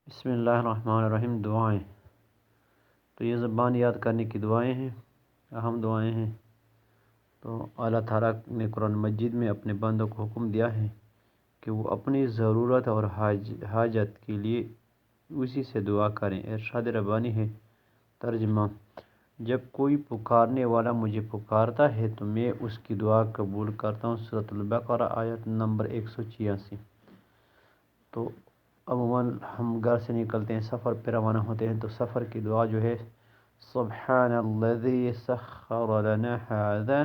بسم اللہ الرحمن الرحیم۔ دعائیں تو یہ زبان یاد کرنے کی دعائیں ہیں، اہم دعائیں ہیں۔ تو اللہ تعالیٰ نے قرآن مجید میں اپنے بندوں کو حکم دیا ہے کہ وہ اپنی ضرورت اور حاجت کے لیے اسی سے دعا کریں۔ ارشاد ربانی ہے، ترجمہ: جب کوئی پکارنے والا مجھے پکارتا ہے تو میں اس کی دعا قبول کرتا ہوں۔ سورۃ البقرہ آیت نمبر 186۔ تو عموماً ہم گھر سے نکلتے ہیں، سفر پہ روانہ ہوتے ہیں، تو سفر کی دعا جو ہے، سبحان الذی سخر لنا هذا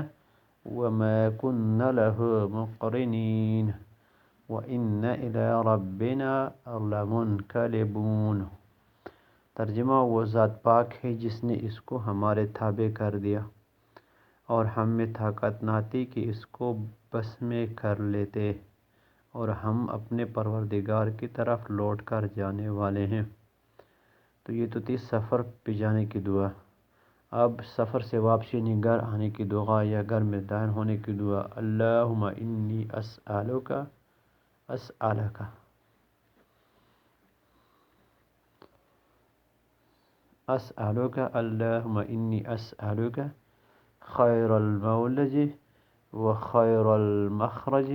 وما كنا له مقرنین وإنا إلی ربنا لمنقلبون۔ ترجمہ: وہ ذات پاک ہے جس نے اس کو ہمارے تابع کر دیا اور ہم میں طاقت نہ تھی کہ اس کو بس میں کر لیتے، اور ہم اپنے پروردگار کی طرف لوٹ کر جانے والے ہیں۔ تو یہ تو تھی سفر پہ جانے کی دعا۔ اب سفر سے واپسی یعنی گھر آنے کی دعا یا گھر میں داخل ہونے کی دعا: اللہم انی اسألک اللہم انی اسألک خیر المولج و خیر المخرج،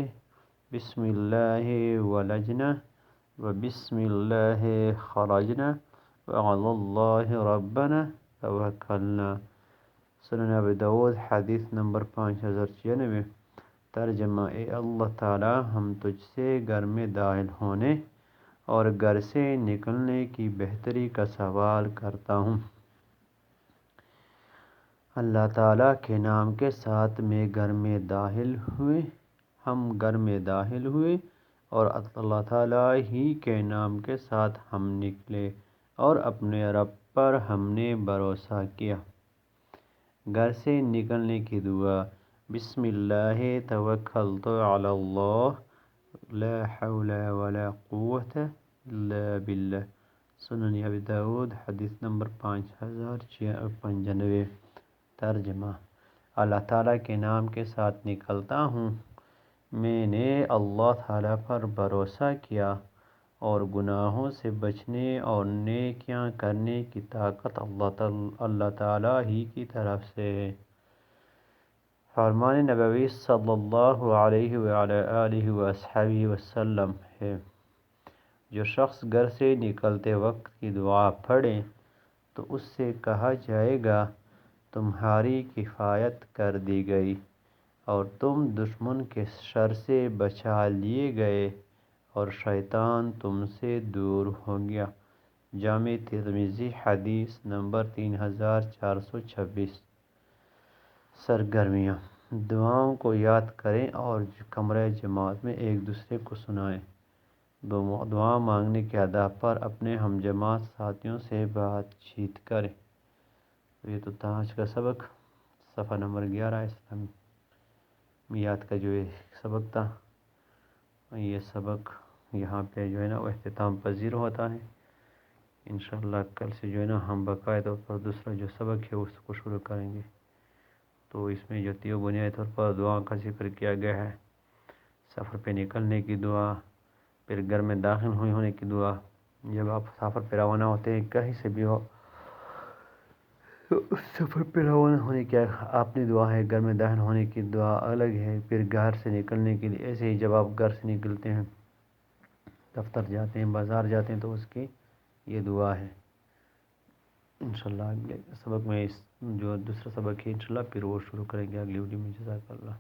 بسم اللہ ولجنا و بسم اللہ خرجنا وعلی اللہ ربنا توکلنا۔ سنن ابی داؤد حدیث نمبر 5096۔ ترجمہ: اے اللہ تعالی، ہم تجھ سے گھر میں داخل ہونے اور گھر سے نکلنے کی بہتری کا سوال کرتا ہوں۔ اللہ تعالیٰ کے نام کے ساتھ میں گھر میں داخل ہوئے، ہم گھر میں داخل ہوئے، اور اللہ تعالیٰ ہی کے نام کے ساتھ ہم نکلے اور اپنے رب پر ہم نے بھروسہ کیا۔ گھر سے نکلنے کی دعا: بسم اللہ توکلت علی اللہ لا حول ولا قوة الا باللہ۔ سنن ابی داؤد حدیث نمبر 5095۔ ترجمہ: اللہ تعالیٰ کے نام کے ساتھ نکلتا ہوں، میں نے اللہ تعالیٰ پر بھروسہ کیا، اور گناہوں سے بچنے اور نیکیاں کرنے کی طاقت اللہ تعالیٰ ہی کی طرف سے ہے۔ فرمان نبوی صلی اللہ علیہ وآلہ آلہ وصحبہ وسلم ہے، جو شخص گھر سے نکلتے وقت کی دعا پڑھے تو اس سے کہا جائے گا، تمہاری کفایت کر دی گئی اور تم دشمن کے شر سے بچا لیے گئے اور شیطان تم سے دور ہو گیا۔ جامع ترمذی حدیث نمبر 3426۔ سرگرمیاں: دعاؤں کو یاد کریں اور کمرہ جماعت میں ایک دوسرے کو سنائیں۔ دعا مانگنے کے آداب پر اپنے ہم جماعت ساتھیوں سے بات چیت کریں۔ یہ تو تھا آج کا سبق، صفحہ نمبر 11 اسلامیات کا جو سبق تھا۔ یہ سبق یہاں پہ جو ہے نا وہ اختتام پذیر ہوتا ہے۔ انشاءاللہ کل سے جو ہے نا ہم باقاعدہ طور پر دوسرا جو سبق ہے اس کو شروع کریں گے۔ تو اس میں جو تیو بنیادی طور پر دعا کا ذکر کیا گیا ہے، سفر پہ نکلنے کی دعا، پھر گھر میں داخل ہونے کی دعا۔ جب آپ سفر پہ روانہ ہوتے ہیں کہیں سے بھی ہو، تو اس سفر پہ روانہ ہونے کی اپنی دعا ہے، گھر میں داخل ہونے کی دعا الگ ہے، پھر گھر سے نکلنے کے لیے ایسے ہی جب آپ گھر سے نکلتے ہیں، دفتر جاتے ہیں، بازار جاتے ہیں، تو اس کی یہ دعا ہے۔ انشاءاللہ اگلے سبق میں جو دوسرا سبق ہے انشاءاللہ پھر وہ شروع کریں گے اگلی ویڈیو میں۔ جزاک اللہ۔